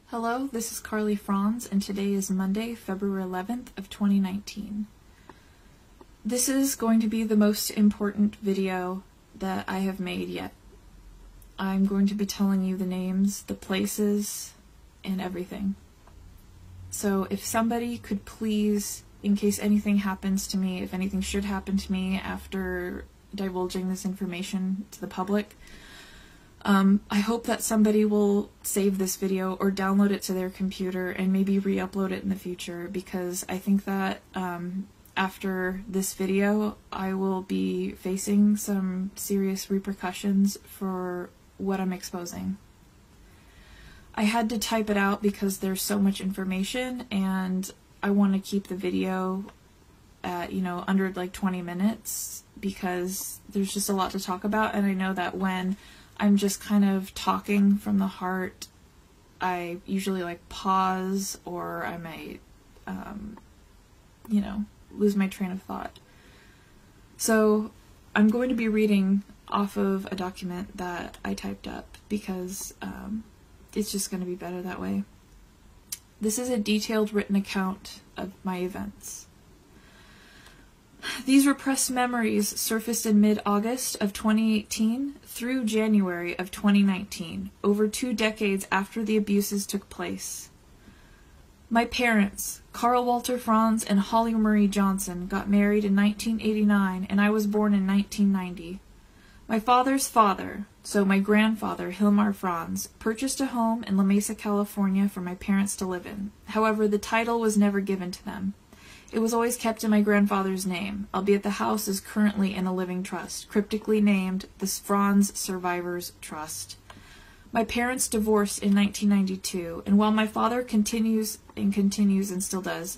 Hello, this is Carly Franz, and today is Monday, February 11th of 2019. This is going to be the most important video that I have made yet. I'm going to be telling you the names, the places, and everything. So if somebody could please, in case anything happens to me, if anything should happen to me after divulging this information to the public, I hope that somebody will save this video or download it to their computer and maybe re-upload it in the future, because I think that after this video I will be facing some serious repercussions for what I'm exposing. I had to type it out because there's so much information and I want to keep the video at, under like 20 minutes because there's just a lot to talk about, and I know that when I'm just kind of talking from the heart, I usually like pause, or I might, lose my train of thought. So I'm going to be reading off of a document that I typed up because it's just going to be better that way. This is a detailed written account of my events. These repressed memories surfaced in mid-August of 2018 through January of 2019, over 2 decades after the abuses took place. My parents, Carl Walter Franz and Holly Marie Johnson, got married in 1989, and I was born in 1990. My father's father, so my grandfather, Hilmar Franz, purchased a home in La Mesa, California for my parents to live in. However, the title was never given to them. It was always kept in my grandfather's name, albeit the house is currently in a living trust, cryptically named the Franz Survivors Trust. My parents divorced in 1992, and while my father continues and still does,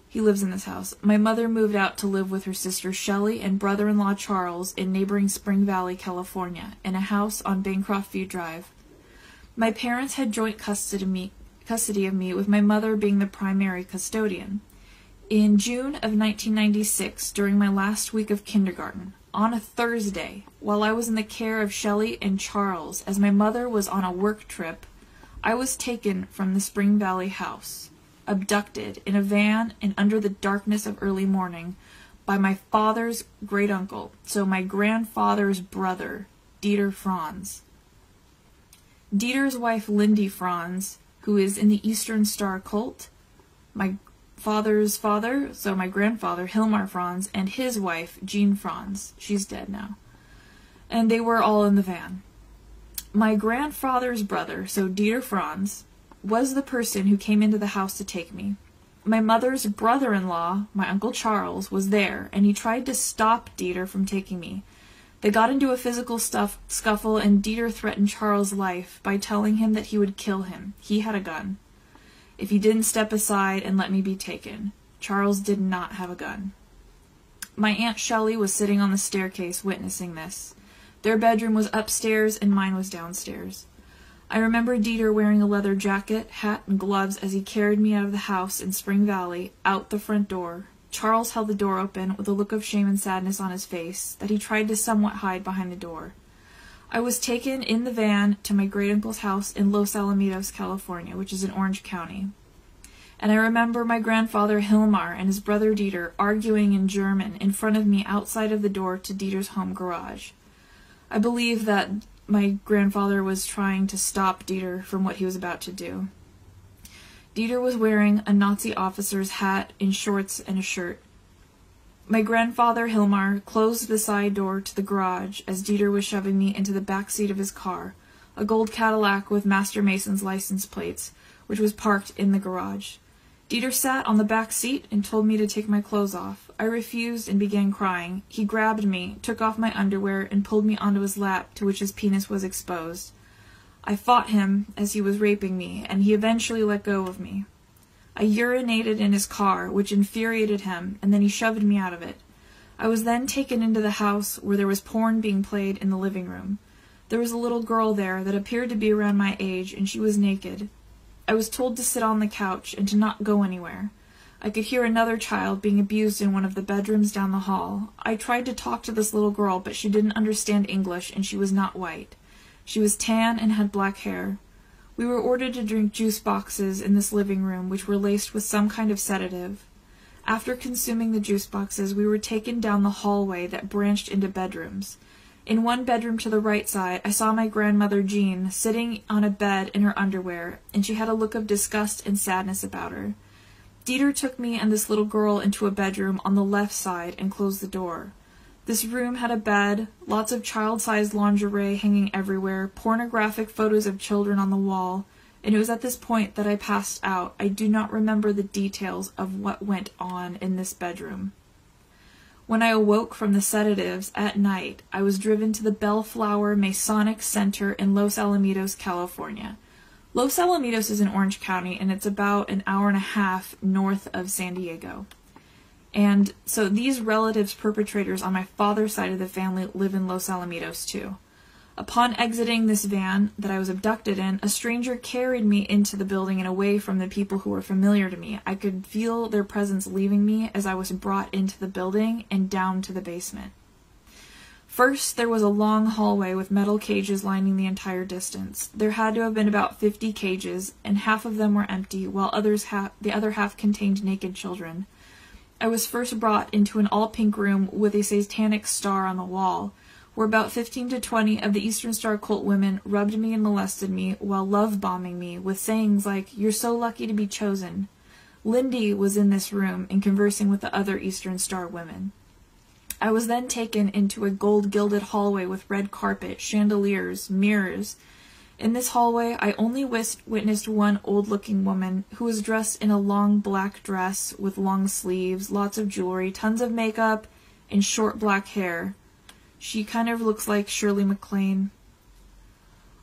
he lives in this house, my mother moved out to live with her sister Shelley and brother-in-law Charles in neighboring Spring Valley, California, in a house on Bancroft View Drive. My parents had joint custody of me, with my mother being the primary custodian. In June of 1996, during my last week of kindergarten, on a Thursday, while I was in the care of Shelley and Charles, as my mother was on a work trip, I was taken from the Spring Valley house, abducted in a van and under the darkness of early morning by my father's great-uncle, so my grandfather's brother, Dieter Franz. Dieter's wife, Lindy Franz, who is in the Eastern Star cult, my father's father, so my grandfather, Hilmar Franz, and his wife, Jean Franz. She's dead now. And they were all in the van. My grandfather's brother, so Dieter Franz, was the person who came into the house to take me. My mother's brother-in-law, my Uncle Charles, was there, and he tried to stop Dieter from taking me. They got into a physical scuffle, and Dieter threatened Charles' life by telling him that he would kill him. He had a gun if he didn't step aside and let me be taken. Charles did not have a gun. My Aunt Shelley was sitting on the staircase witnessing this. Their bedroom was upstairs and mine was downstairs. I remember Dieter wearing a leather jacket, hat, and gloves as he carried me out of the house in Spring Valley, out the front door. Charles held the door open with a look of shame and sadness on his face that he tried to somewhat hide behind the door. I was taken in the van to my great-uncle's house in Los Alamitos, California, which is in Orange County. And I remember my grandfather Hilmar and his brother Dieter arguing in German in front of me outside of the door to Dieter's home garage. I believe that my grandfather was trying to stop Dieter from what he was about to do. Dieter was wearing a Nazi officer's hat and shorts and a shirt. My grandfather, Hilmar, closed the side door to the garage as Dieter was shoving me into the back seat of his car, a gold Cadillac with Master Mason's license plates, which was parked in the garage. Dieter sat on the back seat and told me to take my clothes off. I refused and began crying. He grabbed me, took off my underwear, and pulled me onto his lap, to which his penis was exposed. I fought him as he was raping me, and he eventually let go of me. I urinated in his car, which infuriated him, and then he shoved me out of it. I was then taken into the house where there was porn being played in the living room. There was a little girl there that appeared to be around my age, and she was naked. I was told to sit on the couch and to not go anywhere. I could hear another child being abused in one of the bedrooms down the hall. I tried to talk to this little girl, but she didn't understand English, and she was not white. She was tan and had black hair. We were ordered to drink juice boxes in this living room, which were laced with some kind of sedative. After consuming the juice boxes, we were taken down the hallway that branched into bedrooms. In one bedroom to the right side, I saw my grandmother Jean sitting on a bed in her underwear, and she had a look of disgust and sadness about her. Dieter took me and this little girl into a bedroom on the left side and closed the door. This room had a bed, lots of child-sized lingerie hanging everywhere, pornographic photos of children on the wall, and it was at this point that I passed out. I do not remember the details of what went on in this bedroom. When I awoke from the sedatives at night, I was driven to the Bellflower Masonic Center in Los Alamitos, California. Los Alamitos is in Orange County, and it's about an hour and a half north of San Diego. And so these relatives perpetrators on my father's side of the family live in Los Alamitos too. Upon exiting this van that I was abducted in, a stranger carried me into the building and away from the people who were familiar to me. I could feel their presence leaving me as I was brought into the building and down to the basement. First, there was a long hallway with metal cages lining the entire distance. There had to have been about 50 cages, and half of them were empty, while the other half contained naked children. I was first brought into an all-pink room with a satanic star on the wall, where about 15 to 20 of the Eastern Star cult women rubbed me and molested me while love-bombing me with sayings like, "You're so lucky to be chosen." Lindy was in this room and conversing with the other Eastern Star women. I was then taken into a gold-gilded hallway with red carpet, chandeliers, mirrors. In this hallway, I only witnessed one old-looking woman who was dressed in a long black dress with long sleeves, lots of jewelry, tons of makeup, and short black hair. She kind of looks like Shirley MacLaine.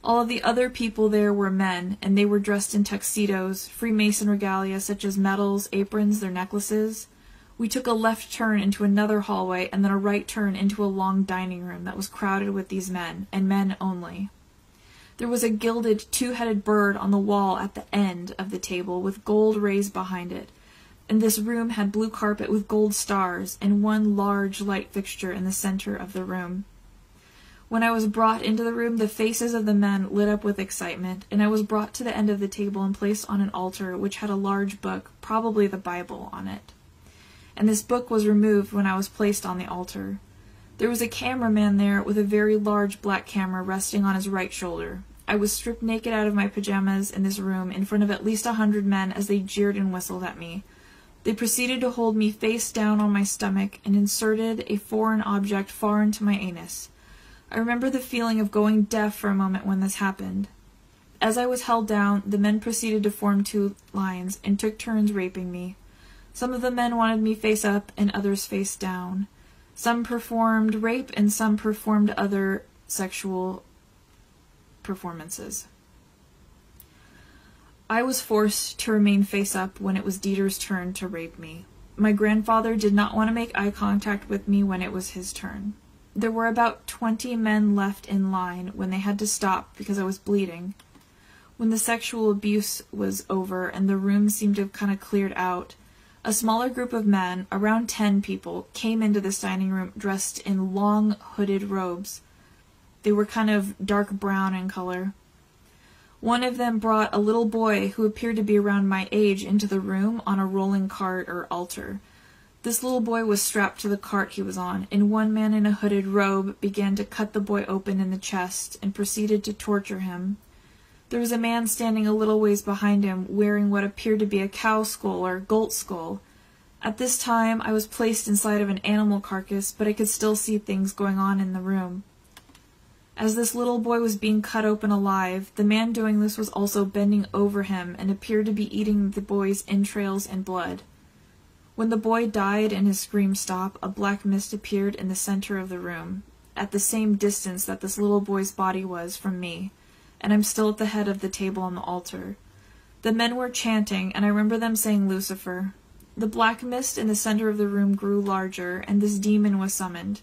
All of the other people there were men, and they were dressed in tuxedos, Freemason regalia such as medals, aprons, their necklaces. We took a left turn into another hallway and then a right turn into a long dining room that was crowded with these men, and men only. There was a gilded two-headed bird on the wall at the end of the table with gold rays behind it, and this room had blue carpet with gold stars and one large light fixture in the center of the room. When I was brought into the room, the faces of the men lit up with excitement, and I was brought to the end of the table and placed on an altar which had a large book, probably the Bible, on it. And this book was removed when I was placed on the altar. There was a cameraman there with a very large black camera resting on his right shoulder. I was stripped naked out of my pajamas in this room in front of at least 100 men as they jeered and whistled at me. They proceeded to hold me face down on my stomach and inserted a foreign object far into my anus. I remember the feeling of going deaf for a moment when this happened. As I was held down, the men proceeded to form two lines and took turns raping me. Some of the men wanted me face up and others face down. Some performed rape and some performed other sexual performances. I was forced to remain face up when it was Dieter's turn to rape me. My grandfather did not want to make eye contact with me when it was his turn. There were about 20 men left in line when they had to stop because I was bleeding. When the sexual abuse was over and the room seemed to have kind of cleared out, a smaller group of men, around 10 people, came into this dining room dressed in long hooded robes. They were kind of dark brown in color. One of them brought a little boy who appeared to be around my age into the room on a rolling cart or altar. This little boy was strapped to the cart he was on, and one man in a hooded robe began to cut the boy open in the chest and proceeded to torture him. There was a man standing a little ways behind him wearing what appeared to be a cow skull or goat skull. At this time, I was placed inside of an animal carcass, but I could still see things going on in the room. As this little boy was being cut open alive, the man doing this was also bending over him and appeared to be eating the boy's entrails and blood. When the boy died and his scream stopped, a black mist appeared in the center of the room, at the same distance that this little boy's body was from me, and I'm still at the head of the table on the altar. The men were chanting, and I remember them saying Lucifer. The black mist in the center of the room grew larger, and this demon was summoned.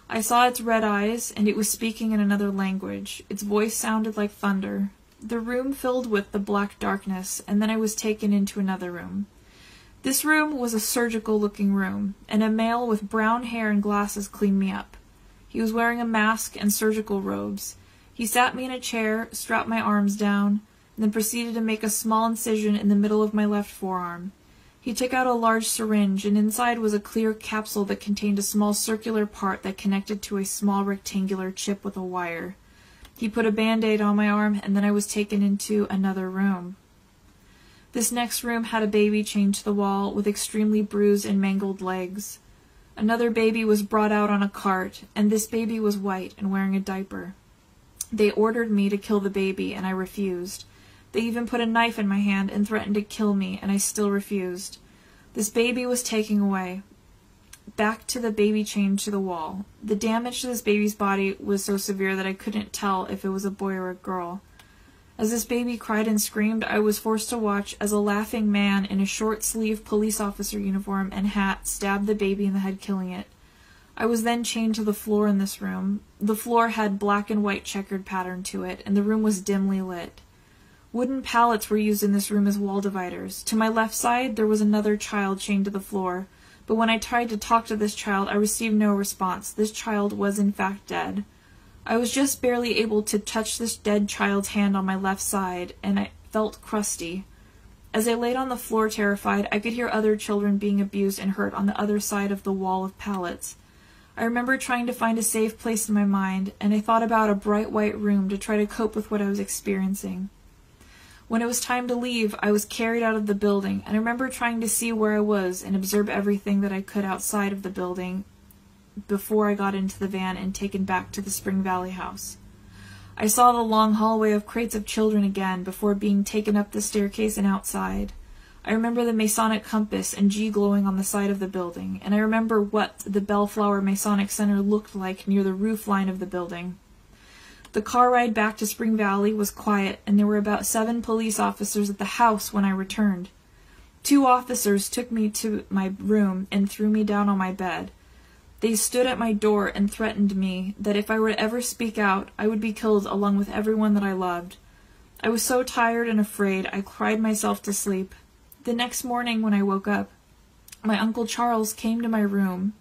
I saw its red eyes, and it was speaking in another language. Its voice sounded like thunder. The room filled with the black darkness, and then I was taken into another room. This room was a surgical-looking room, and a male with brown hair and glasses cleaned me up. He was wearing a mask and surgical robes. He sat me in a chair, strapped my arms down, then proceeded to make a small incision in the middle of my left forearm. He took out a large syringe, and inside was a clear capsule that contained a small circular part that connected to a small rectangular chip with a wire. He put a Band-Aid on my arm, and then I was taken into another room. This next room had a baby chained to the wall with extremely bruised and mangled legs. Another baby was brought out on a cart, and this baby was white and wearing a diaper. They ordered me to kill the baby, and I refused. They even put a knife in my hand and threatened to kill me, and I still refused. This baby was taken away, back to the baby chained to the wall. The damage to this baby's body was so severe that I couldn't tell if it was a boy or a girl. As this baby cried and screamed, I was forced to watch as a laughing man in a short-sleeved police officer uniform and hat stabbed the baby in the head, killing it. I was then chained to the floor in this room. The floor had black and white checkered pattern to it, and the room was dimly lit. Wooden pallets were used in this room as wall dividers. To my left side, there was another child chained to the floor, but when I tried to talk to this child, I received no response. This child was in fact dead. I was just barely able to touch this dead child's hand on my left side, and I felt crusty. As I laid on the floor terrified, I could hear other children being abused and hurt on the other side of the wall of pallets. I remember trying to find a safe place in my mind, and I thought about a bright white room to try to cope with what I was experiencing. When it was time to leave, I was carried out of the building, and I remember trying to see where I was and observe everything that I could outside of the building before I got into the van and taken back to the Spring Valley house. I saw the long hallway of crates of children again before being taken up the staircase and outside. I remember the Masonic compass and G glowing on the side of the building, and I remember what the Bellflower Masonic Center looked like near the roof line of the building. The car ride back to Spring Valley was quiet, and there were about 7 police officers at the house when I returned. 2 officers took me to my room and threw me down on my bed. They stood at my door and threatened me that if I were to ever speak out, I would be killed along with everyone that I loved. I was so tired and afraid, I cried myself to sleep. The next morning when I woke up, my Uncle Charles came to my room,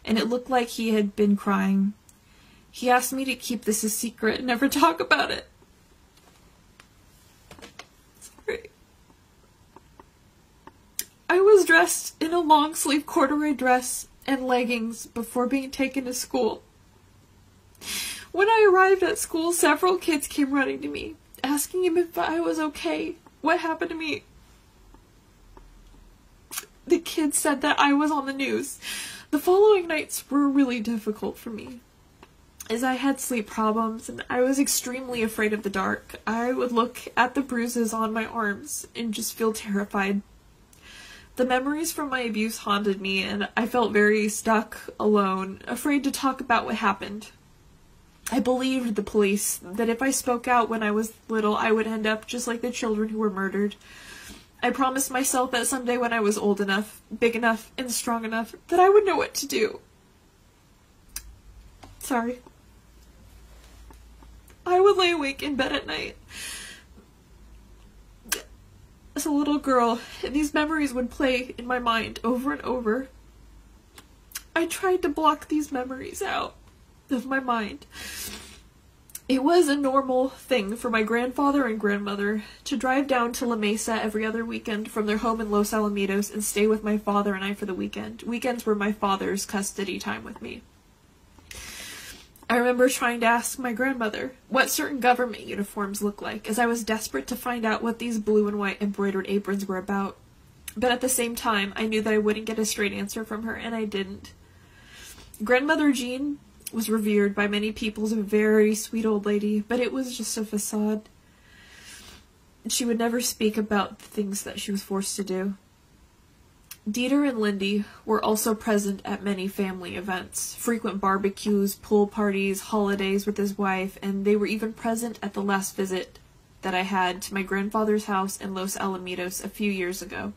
and it looked like he had been crying. He asked me to keep this a secret and never talk about it. Sorry. I was dressed in a long-sleeve corduroy dress and leggings before being taken to school. When I arrived at school, several kids came running to me, asking him if I was okay. What happened to me? The kids said that I was on the news. The following nights were really difficult for me, as I had sleep problems and I was extremely afraid of the dark. I would look at the bruises on my arms and just feel terrified. The memories from my abuse haunted me, and I felt very stuck, alone, afraid to talk about what happened. I believed the police that if I spoke out when I was little, I would end up just like the children who were murdered. I promised myself that someday when I was old enough, big enough, and strong enough, that I would know what to do. Sorry. I would lay awake in bed at night as a little girl, and these memories would play in my mind over and over. I tried to block these memories out of my mind. It was a normal thing for my grandfather and grandmother to drive down to La Mesa every other weekend from their home in Los Alamitos and stay with my father and I for the weekend. Weekends were my father's custody time with me. I remember trying to ask my grandmother what certain government uniforms looked like, as I was desperate to find out what these blue and white embroidered aprons were about. But at the same time, I knew that I wouldn't get a straight answer from her, and I didn't. Grandmother Jean was revered by many people as a very sweet old lady, but it was just a facade. She would never speak about the things that she was forced to do. Dieter and Lindy were also present at many family events, frequent barbecues, pool parties, holidays with his wife, and they were even present at the last visit that I had to my grandfather's house in Los Alamitos a few years ago.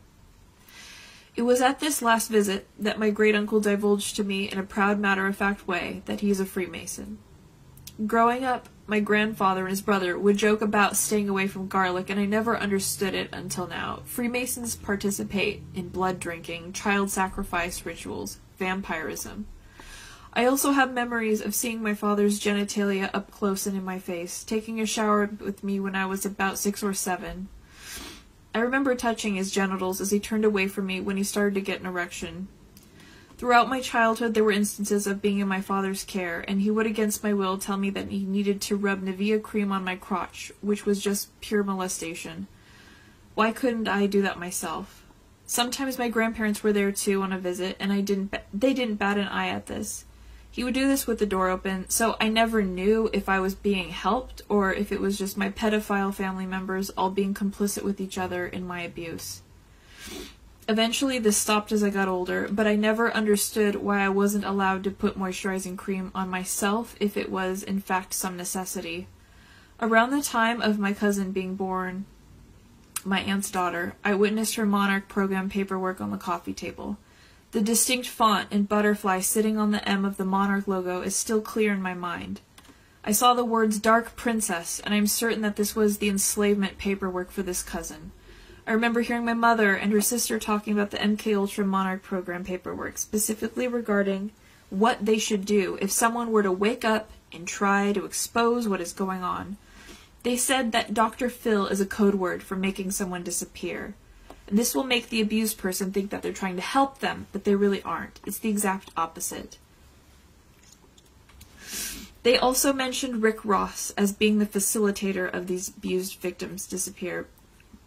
It was at this last visit that my great-uncle divulged to me in a proud matter-of-fact way that he is a Freemason. Growing up, my grandfather and his brother would joke about staying away from garlic, and I never understood it until now. Freemasons participate in blood drinking, child sacrifice rituals, vampirism. I also have memories of seeing my father's genitalia up close and in my face, taking a shower with me when I was about 6 or 7. I remember touching his genitals as he turned away from me when he started to get an erection. Throughout my childhood, there were instances of being in my father's care, and he would against my will tell me that he needed to rub Nivea cream on my crotch, which was just pure molestation. Why couldn't I do that myself? Sometimes my grandparents were there too on a visit, and they didn't bat an eye at this. He would do this with the door open, so I never knew if I was being helped or if it was just my pedophile family members all being complicit with each other in my abuse. Eventually, this stopped as I got older, but I never understood why I wasn't allowed to put moisturizing cream on myself if it was, in fact, some necessity. Around the time of my cousin being born, my aunt's daughter, I witnessed her Monarch program paperwork on the coffee table. The distinct font and butterfly sitting on the M of the Monarch logo is still clear in my mind. I saw the words Dark Princess, and I'm certain that this was the enslavement paperwork for this cousin. I remember hearing my mother and her sister talking about the MKUltra Monarch program paperwork, specifically regarding what they should do if someone were to wake up and try to expose what is going on. They said that Dr. Phil is a code word for making someone disappear. And this will make the abused person think that they're trying to help them, but they really aren't. It's the exact opposite. They also mentioned Rick Ross as being the facilitator of these abused victims disappear,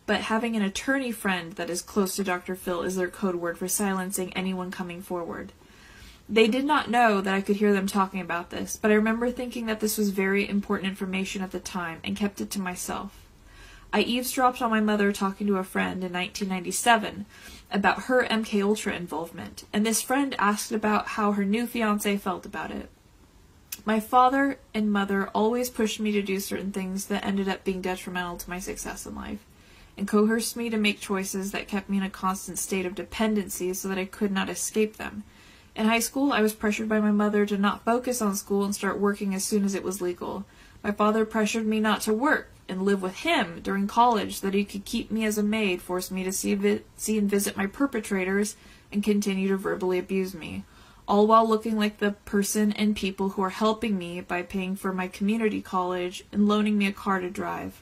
but having an attorney friend that is close to Dr. Phil is their code word for silencing anyone coming forward. They did not know that I could hear them talking about this, but I remember thinking that this was very important information at the time and kept it to myself. I eavesdropped on my mother talking to a friend in 1997 about her MKUltra involvement, and this friend asked about how her new fiancé felt about it. My father and mother always pushed me to do certain things that ended up being detrimental to my success in life, and coerced me to make choices that kept me in a constant state of dependency so that I could not escape them. In high school, I was pressured by my mother to not focus on school and start working as soon as it was legal. My father pressured me not to work and live with him during college so that he could keep me as a maid, forced me to see and visit my perpetrators, and continue to verbally abuse me, all while looking like the person and people who are helping me by paying for my community college and loaning me a car to drive.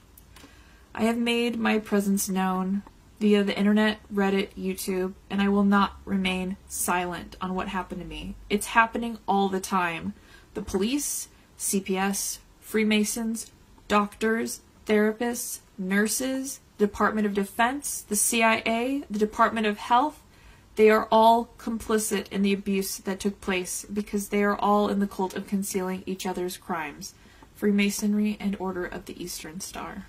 I have made my presence known via the internet, Reddit, YouTube, and I will not remain silent on what happened to me. It's happening all the time. The police, CPS, Freemasons, doctors, therapists, nurses, Department of Defense, the CIA, the Department of Health, they are all complicit in the abuse that took place because they are all in the cult of concealing each other's crimes. Freemasonry and Order of the Eastern Star.